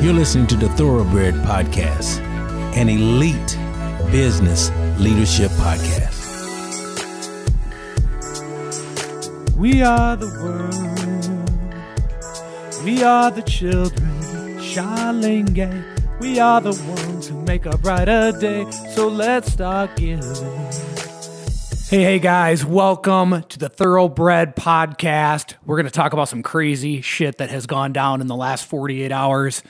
You're listening to the Thoroughbred Podcast, an elite business leadership podcast. We are the world. We are the children. Shalenge. We are the ones who make a brighter day. So let's start giving. Hey guys, welcome to the Thoroughbred Podcast. We're going to talk about some crazy shit that has gone down in the last 48 hours.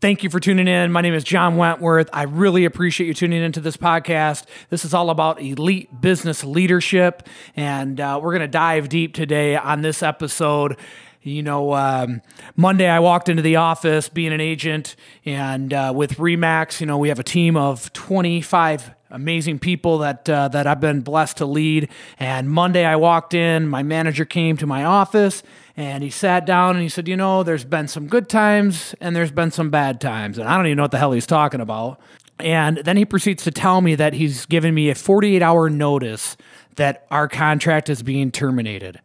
Thank you for tuning in. My name is John Wentworth. I really appreciate you tuning into this podcast. This is all about elite business leadership, and we're going to dive deep today on this episode. You know, Monday I walked into the office being an agent, and with Remax, you know, we have a team of 25 amazing people that I've been blessed to lead. And Monday I walked in, my manager came to my office, and he sat down and he said, you know, there's been some good times and there's been some bad times. And I don't even know what the hell he's talking about. And then he proceeds to tell me that he's given me a 48-hour notice that our contract is being terminated.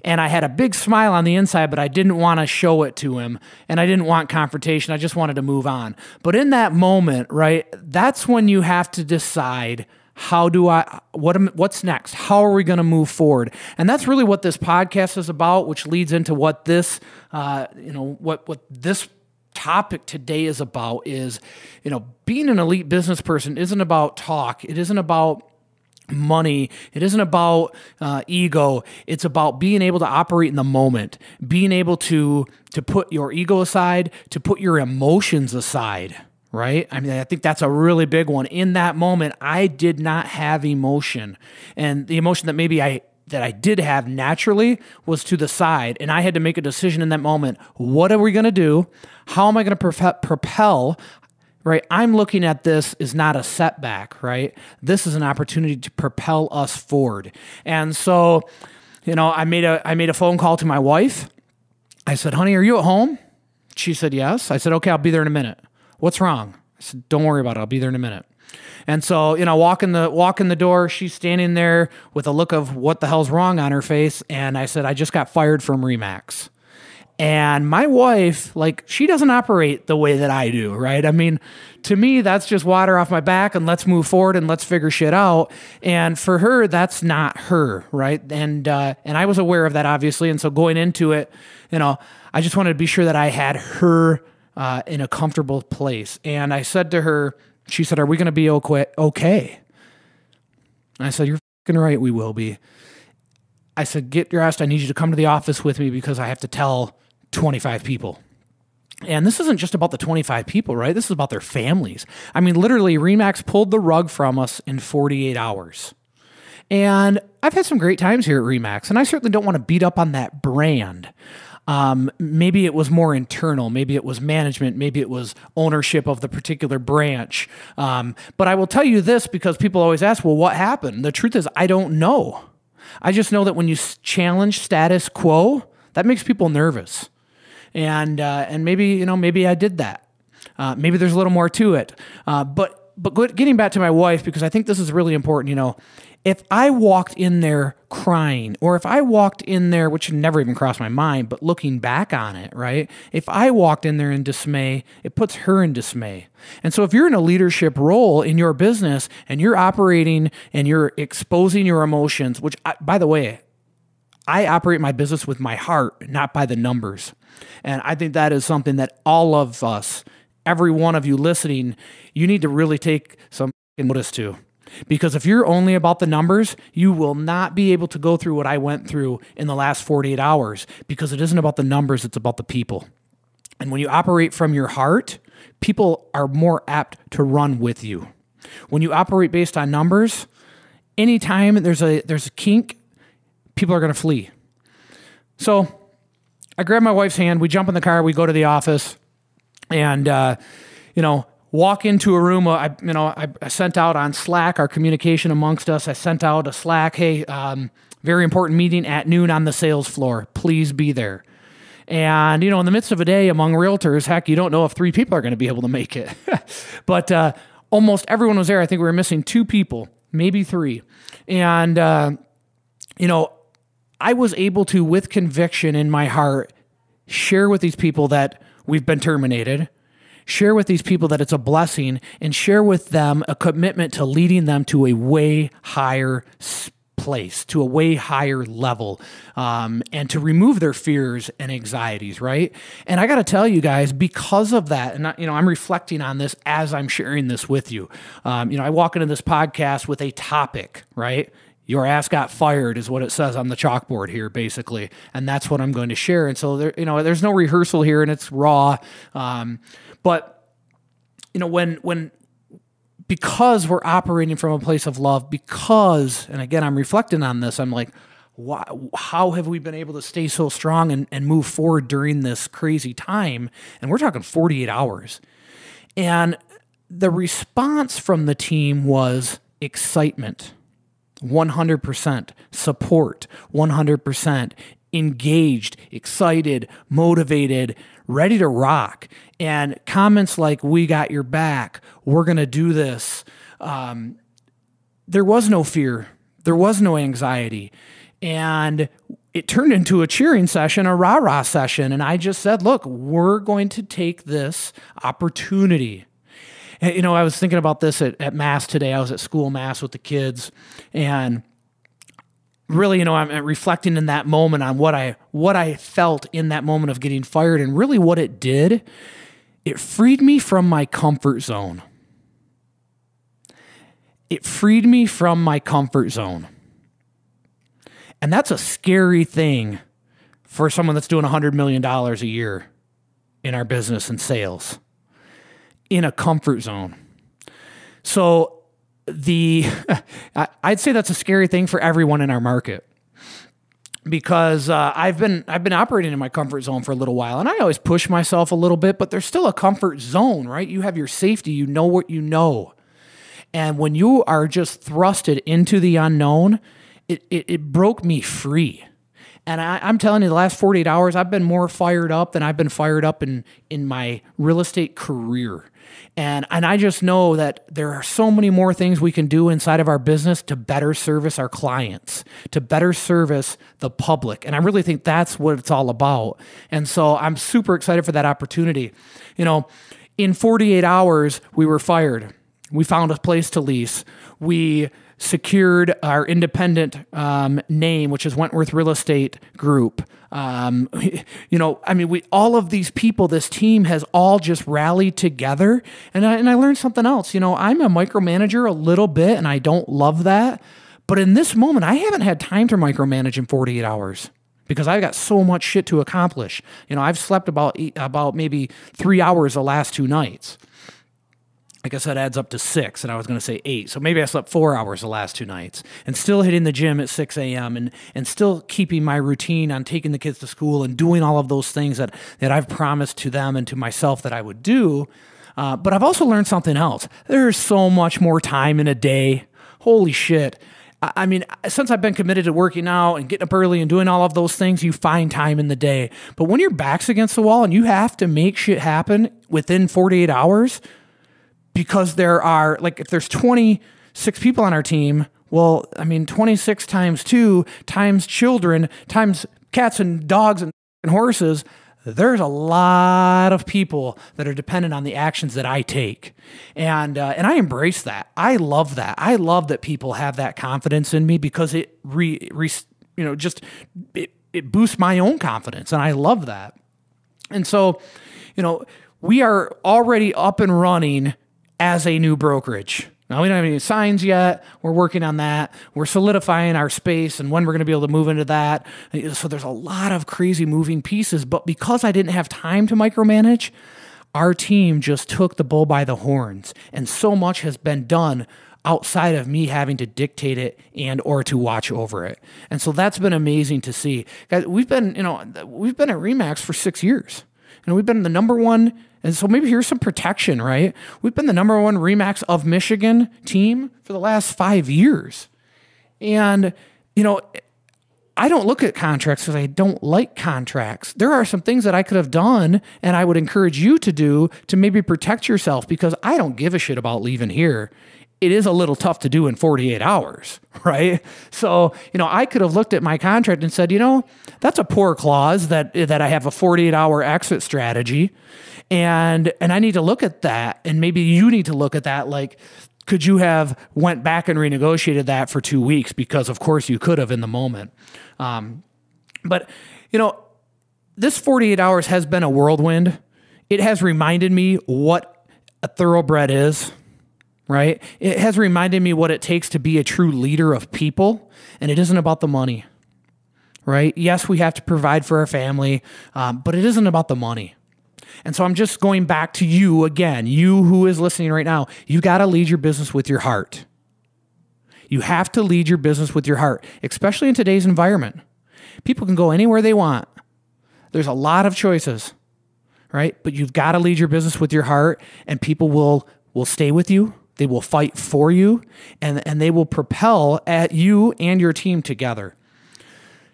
And I had a big smile on the inside, but I didn't want to show it to him. And I didn't want confrontation. I just wanted to move on. But in that moment, right, that's when you have to decide, what's next? How are we going to move forward? And that's really what this podcast is about, which leads into what this, what this topic today is about is, you know, being an elite business person isn't about talk. It isn't about money. It isn't about ego. It's about being able to operate in the moment, being able to put your ego aside, to put your emotions aside, right? I mean, I think that's a really big one. In that moment, I did not have emotion. And the emotion that I did have naturally was to the side. And I had to make a decision in that moment. What are we going to do? How am I going to propel? Right, I'm looking at this as not a setback, right? This is an opportunity to propel us forward. And so, you know, I made a phone call to my wife. I said, honey, are you at home? She said, yes. I said, okay, I'll be there in a minute. What's wrong? I said, don't worry about it. I'll be there in a minute. And so, you know, walk in the door. She's standing there with a look of what the hell's wrong on her face. And I said, I just got fired from Remax. And my wife, like, she doesn't operate the way that I do, right? I mean, to me, that's just water off my back and let's move forward and let's figure shit out. And for her, that's not her, right? And I was aware of that, obviously. And so going into it, you know, I just wanted to be sure that I had her in a comfortable place. And I said to her, she said, are we going to be okay? And I said, you're fucking right, we will be. I said, get dressed. I need you to come to the office with me because I have to tell 25 people. And this isn't just about the 25 people, right? This is about their families. I mean, literally, Remax pulled the rug from us in 48 hours. And I've had some great times here at Remax, and I certainly don't want to beat up on that brand. Maybe it was more internal. Maybe it was management. Maybe it was ownership of the particular branch. But I will tell you this because people always ask, well, what happened? The truth is, I don't know. I just know that when you challenge status quo, that makes people nervous. And maybe, you know, maybe I did that. Maybe there's a little more to it. But getting back to my wife, because I think this is really important, you know, if I walked in there crying, or if I walked in there, which never even crossed my mind, but looking back on it, right? If I walked in there in dismay, it puts her in dismay. And so if you're in a leadership role in your business and you're operating and you're exposing your emotions, which, by the way, I operate my business with my heart, not by the numbers. And I think that is something that all of us, every one of you listening, you need to really take some notice to. Because if you're only about the numbers, you will not be able to go through what I went through in the last 48 hours, because it isn't about the numbers, it's about the people. And when you operate from your heart, people are more apt to run with you. When you operate based on numbers, anytime there's a kink, people are going to flee. So I grab my wife's hand, we jump in the car, we go to the office, and, walk into a room. I sent out on Slack, our communication amongst us. I sent out a Slack, hey, very important meeting at noon on the sales floor. Please be there. And, you know, in the midst of a day among realtors, heck, you don't know if 3 people are going to be able to make it. But almost everyone was there. I think we were missing 2 people, maybe 3. And, I was able to, with conviction in my heart, share with these people that we've been terminated, share with these people that it's a blessing, and share with them a commitment to leading them to a way higher place, to a way higher level, and to remove their fears and anxieties, right? And I got to tell you guys, because of that, and I'm reflecting on this as I'm sharing this with you. I walk into this podcast with a topic, right? Your ass got fired is what it says on the chalkboard here, basically. And that's what I'm going to share. And so there's no rehearsal here, and it's raw. But because we're operating from a place of love, and again, I'm reflecting on this, I'm like, how have we been able to stay so strong and move forward during this crazy time? And we're talking 48 hours. And the response from the team was excitement. 100% support, 100% engaged, excited, motivated, ready to rock. And comments like, "We got your back, we're going to do this." There was no fear. There was no anxiety. And it turned into a cheering session, a rah-rah session. And I just said, look, we're going to take this opportunity. And, I was thinking about this at Mass today. I was at school Mass with the kids, and really, I'm reflecting in that moment on what I felt in that moment of getting fired, and really what it did. It freed me from my comfort zone. It freed me from my comfort zone. And that's a scary thing for someone that's doing $100 million a year in our business and sales. In a comfort zone. So I'd say that's a scary thing for everyone in our market, because I've been operating in my comfort zone for a little while, and I always push myself a little bit, but there's still a comfort zone, right? You have your safety, you know what you know. And when you are just thrusted into the unknown, it broke me free. And I'm telling you, the last 48 hours, I've been more fired up than I've been fired up in my real estate career. And I just know that there are so many more things we can do inside of our business to better service our clients, to better service the public. And I really think that's what it's all about. And so I'm super excited for that opportunity. In 48 hours, we were fired. We found a place to lease. We secured our independent name, which is Wentworth Real Estate Group. All of these people, this team has all just rallied together. And I learned something else. I'm a micromanager a little bit, and I don't love that. But in this moment, I haven't had time to micromanage in 48 hours because I've got so much shit to accomplish. I've slept about maybe 3 hours the last 2 nights. I guess that adds up to 6, and I was going to say 8. So maybe I slept 4 hours the last 2 nights, and still hitting the gym at 6 a.m. and still keeping my routine on taking the kids to school and doing all of those things that I've promised to them and to myself that I would do. But I've also learned something else. There's so much more time in a day. Holy shit. Since I've been committed to working out and getting up early and doing all of those things, you find time in the day. But when your back's against the wall and you have to make shit happen within 48 hours, because there are, if there's 26 people on our team, 26 times 2 times children times cats and dogs and horses, there's a lot of people that are dependent on the actions that I take. And I embrace that. I love that. I love that people have that confidence in me, because it it boosts my own confidence. And I love that. And so, we are already up and running as a new brokerage. Now, we don't have any signs yet. We're working on that. We're solidifying our space and when we're going to be able to move into that. So there's a lot of crazy moving pieces. But because I didn't have time to micromanage, our team just took the bull by the horns. And so much has been done outside of me having to dictate it and or to watch over it. And so that's been amazing to see. Guys, we've been at Remax for 6 years. We've been the number one. And so maybe here's some protection, right? We've been the number one Remax of Michigan team for the last 5 years. And, I don't look at contracts because I don't like contracts. There are some things that I could have done and I would encourage you to do to maybe protect yourself, because I don't give a shit about leaving here it is a little tough to do in 48 hours, right? So, I could have looked at my contract and said, that's a poor clause that I have a 48-hour exit strategy. And I need to look at that. And maybe you need to look at that. Like, could you have went back and renegotiated that for 2 weeks? Because of course you could have in the moment. But this 48 hours has been a whirlwind. It has reminded me what a thoroughbred is, right? It has reminded me what it takes to be a true leader of people. And it isn't about the money, right? Yes, we have to provide for our family, but it isn't about the money. And so I'm just going back to you again, you who is listening right now. You got to lead your business with your heart. You have to lead your business with your heart, especially in today's environment. People can go anywhere they want. There's a lot of choices, right? But you've got to lead your business with your heart, and people will stay with you. They will fight for you, and they will propel at you and your team together.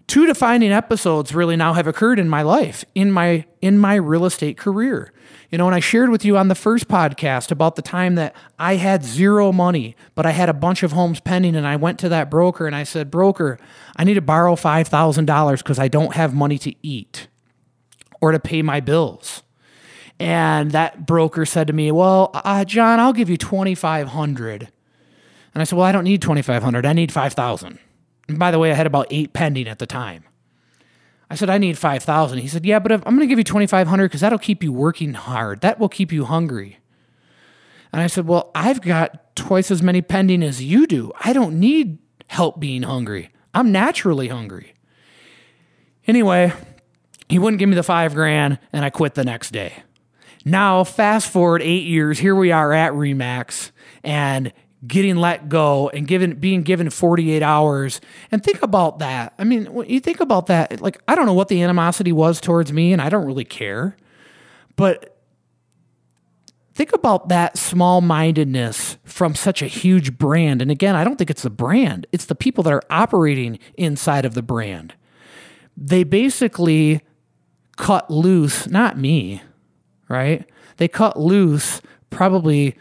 2 defining episodes really now have occurred in my life, in my real estate career. And I shared with you on the first podcast about the time that I had zero money, but I had a bunch of homes pending, and I went to that broker and I said, broker, I need to borrow $5,000 because I don't have money to eat or to pay my bills. And that broker said to me, well, John, I'll give you $2,500. And I said, well, I don't need $2,500. I need $5,000. And by the way, I had about 8 pending at the time. I said, I need $5,000. He said, yeah, but I'm going to give you $2,500 because that'll keep you working hard. That will keep you hungry. And I said, well, I've got twice as many pending as you do. I don't need help being hungry. I'm naturally hungry. Anyway, he wouldn't give me the $5,000, and I quit the next day. Now, fast forward 8 years, here we are at Remax, and getting let go and being given 48 hours. And think about that. I mean, when you think about that, like, I don't know what the animosity was towards me, and I don't really care. But think about that small-mindedness from such a huge brand. And again, I don't think it's the brand. It's the people that are operating inside of the brand. They basically cut loose, not me, right? They cut loose probably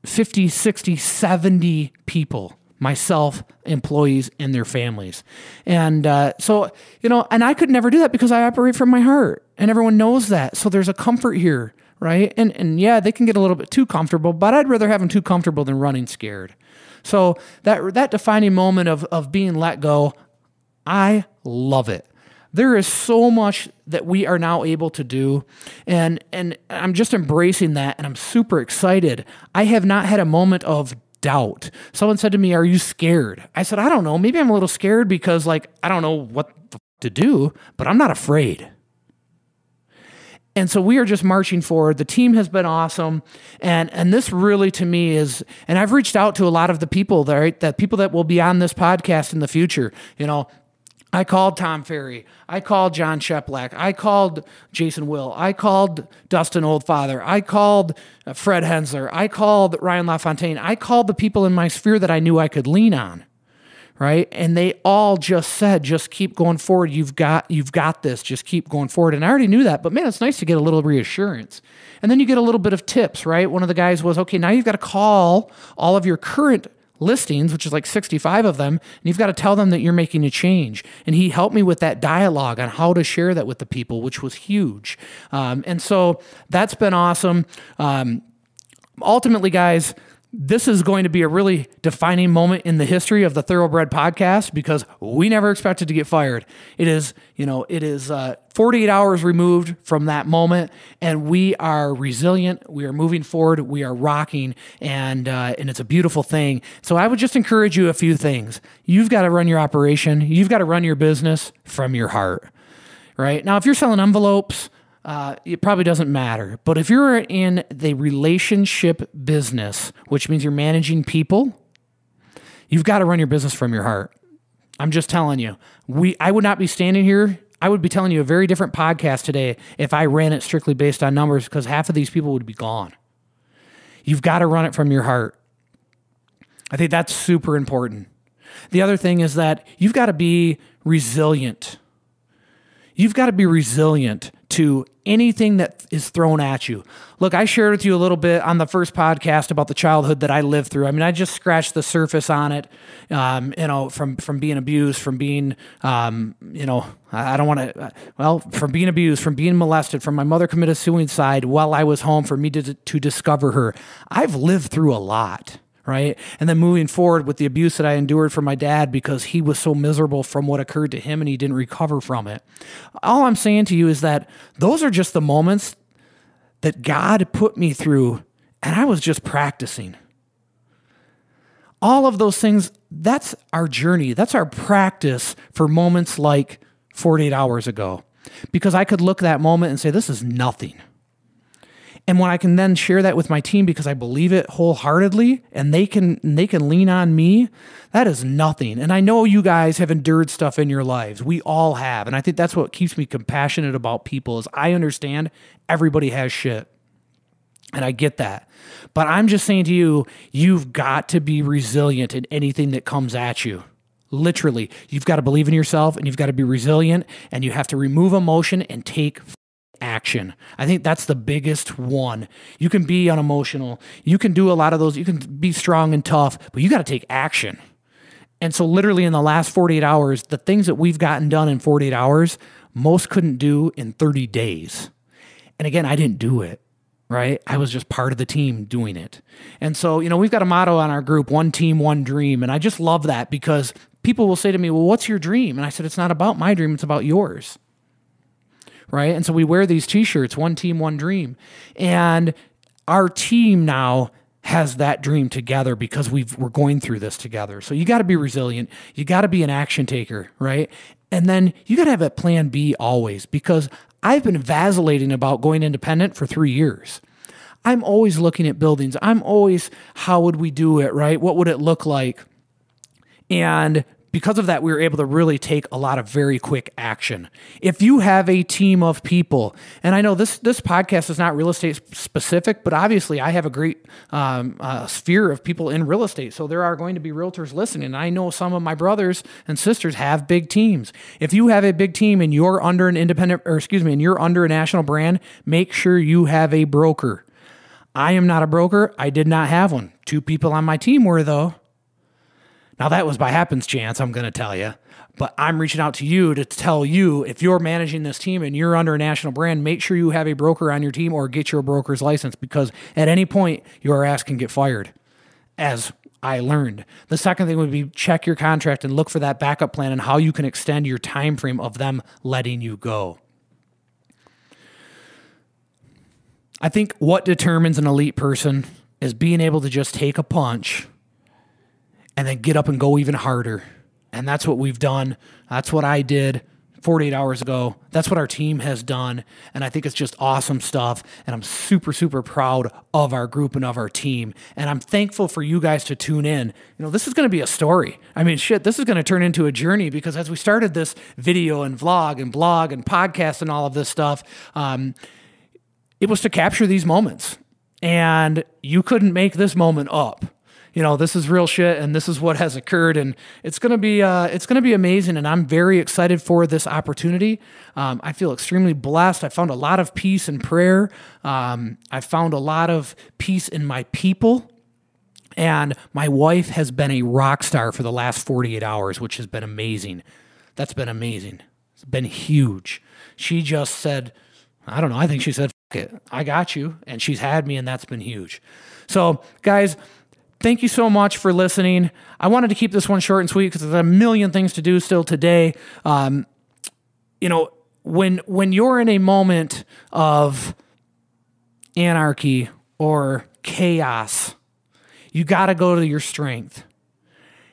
50, 60, 70 people, myself, employees, and their families. And so, and I could never do that because I operate from my heart, and everyone knows that. So there's a comfort here, right? And yeah, they can get a little bit too comfortable, but I'd rather have them too comfortable than running scared. So that defining moment of being let go, I love it. There is so much that we are now able to do, and I'm just embracing that, and I'm super excited. I have not had a moment of doubt. Someone said to me, are you scared? I said, I don't know. Maybe I'm a little scared because, like, I don't know what to do, but I'm not afraid. And so we are just marching forward. The team has been awesome. And this really, to me, is, and I've reached out to a lot of the people that people that will be on this podcast in the future. I called Tom Ferry. I called John Sheplack. I called Jason Will. I called Dustin Oldfather. I called Fred Hensler. I called Ryan LaFontaine. I called the people in my sphere that I knew I could lean on, right? And they all just said, just keep going forward. You've got this. Just keep going forward. And I already knew that, but man, it's nice to get a little reassurance. And then you get a little bit of tips, right? One of the guys was, okay, now you've got to call all of your current listings, which is like 65 of them, and you've got to tell them that you're making a change. And he helped me with that dialogue on how to share that with the people, which was huge. And so that's been awesome. Ultimately, guys, this is going to be a really defining moment in the history of the Thoroughbred podcast because we never expected to get fired. It is 48 hours removed from that moment, and we are resilient. We are moving forward. We are rocking, and it's a beautiful thing. So I would just encourage you a few things. You've got to run your operation. You've got to run your business from your heart, right? Now, if you're selling envelopes, it probably doesn't matter. But if you're in the relationship business, which means you're managing people, you've got to run your business from your heart. I'm just telling you. I would not be standing here. I would be telling you a very different podcast today if I ran it strictly based on numbers, because half of these people would be gone. You've got to run it from your heart. I think that's super important. The other thing is that you've got to be resilient. You've got to be resilient to anything that is thrown at you. Look, I shared with you a little bit on the first podcast about the childhood that I lived through. I mean, I just scratched the surface on it, from being abused, from being, from being abused, from being molested, from my mother committed suicide while I was home for me to discover her. I've lived through a lot. Right? And then moving forward with the abuse that I endured from my dad because he was so miserable from what occurred to him and he didn't recover from it. All I'm saying to you is that those are just the moments that God put me through and I was just practicing. All of those things, that's our journey. That's our practice for moments like 48 hours ago. Because I could look at that moment and say, this is nothing. And when I can then share that with my team because I believe it wholeheartedly and they can lean on me, that is nothing. And I know you guys have endured stuff in your lives. We all have. And I think that's what keeps me compassionate about people is I understand everybody has shit. And I get that. But I'm just saying to you, you've got to be resilient in anything that comes at you. Literally, you've got to believe in yourself and you've got to be resilient and you have to remove emotion and take action. I think that's the biggest one. You can be unemotional. You can do a lot of those. You can be strong and tough, but you got to take action. And so literally in the last 48 hours, the things that we've gotten done in 48 hours, most couldn't do in 30 days. And again, I didn't do it, right? I was just part of the team doing it. And so, we've got a motto on our group, one team, one dream. And I just love that because people will say to me, well, what's your dream? And I said, it's not about my dream. It's about yours. Right? And so we wear these t-shirts, one team, one dream. And our team now has that dream together because we're going through this together. So you got to be resilient. You got to be an action taker, right? And then you got to have a plan B always because I've been vacillating about going independent for 3 years. I'm always looking at buildings. I'm always, how would we do it, right? What would it look like? And because of that, we were able to really take a lot of very quick action. If you have a team of people, and I know this podcast is not real estate specific, but obviously I have a great sphere of people in real estate. So there are going to be realtors listening. I know some of my brothers and sisters have big teams. If you have a big team and you're under and you're under a national brand, make sure you have a broker. I am not a broker. I did not have one. 2 people on my team were though. Now, that was by happenstance, I'm going to tell you. But I'm reaching out to you to tell you, if you're managing this team and you're under a national brand, make sure you have a broker on your team or get your broker's license because at any point, your ass can get fired, as I learned. The second thing would be check your contract and look for that backup plan and how you can extend your time frame of them letting you go. I think what determines an elite person is being able to just take a punch and then get up and go even harder. And that's what we've done. That's what I did 48 hours ago. That's what our team has done. And I think it's just awesome stuff. And I'm super, super proud of our group and of our team. And I'm thankful for you guys to tune in. This is going to be a story. I mean, this is going to turn into a journey because as we started this video and vlog and blog and podcast and all of this stuff, it was to capture these moments. And you couldn't make this moment up. This is real shit and this is what has occurred and it's going to be amazing and I'm very excited for this opportunity. I feel extremely blessed. I found a lot of peace in prayer. I found a lot of peace in my people and my wife has been a rock star for the last 48 hours, which has been amazing. That's been amazing. It's been huge. She just said, I don't know. I think she said, "Fuck it. I got you." And she's had me and that's been huge. So guys, thank you so much for listening. I wanted to keep this one short and sweet because there's a million things to do still today. When you're in a moment of anarchy or chaos, you got to go to your strength.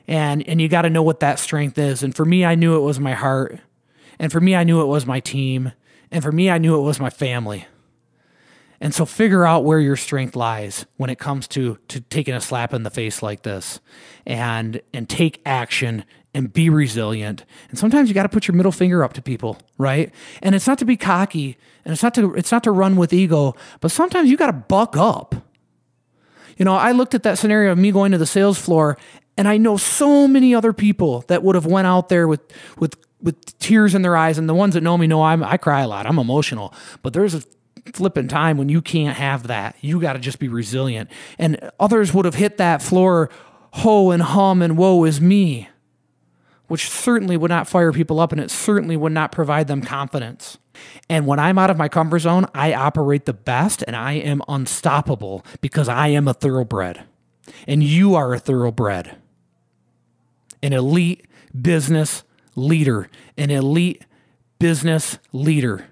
And you got to know what that strength is. And for me, I knew it was my heart. And for me, I knew it was my team. And for me, I knew it was my family. And so figure out where your strength lies when it comes to taking a slap in the face like this and take action and be resilient. And sometimes you got to put your middle finger up to people, right? And it's not to be cocky and it's not to run with ego, but sometimes you got to buck up. I looked at that scenario of me going to the sales floor and I know so many other people that would have went out there with with tears in their eyes. And the ones that know me know I cry a lot. I'm emotional. But there's a flipping time when you can't have that. You got to just be resilient. And others would have hit that floor, ho and hum and woe is me, which certainly would not fire people up, and it certainly would not provide them confidence. And when I'm out of my comfort zone, I operate the best, and I am unstoppable because I am a thoroughbred. And you are a thoroughbred. An elite business leader. An elite business leader.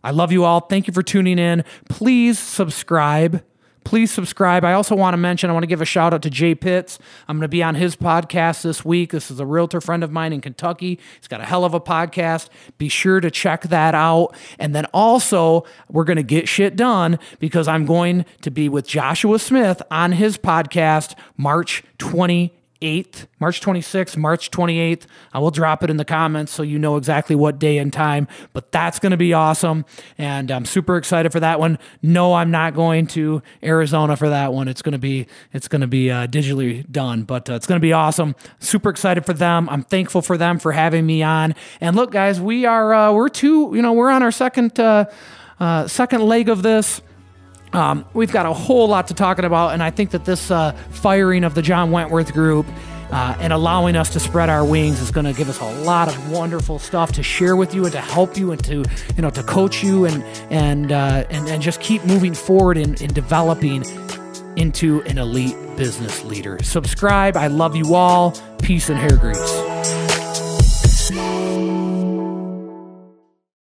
I love you all. Thank you for tuning in. Please subscribe. Please subscribe. I also want to give a shout out to Jay Pitts. I'm going to be on his podcast this week. This is a realtor friend of mine in Kentucky. He's got a hell of a podcast. Be sure to check that out. And then also, we're going to get shit done because I'm going to be with Joshua Smith on his podcast March 26th, March 28th. I will drop it in the comments so you know exactly what day and time, but that's going to be awesome. And I'm super excited for that one. No, I'm not going to Arizona for that one. It's going to be digitally done, but it's going to be awesome. Super excited for them. I'm thankful for them for having me on. And look, guys, we're on our second leg of this. We've got a whole lot to talk about, and I think that this firing of the John Wentworth Group and allowing us to spread our wings is going to give us a lot of wonderful stuff to share with you and to help you and to coach you and just keep moving forward in developing into an elite business leader. Subscribe. I love you all. Peace and hair grease.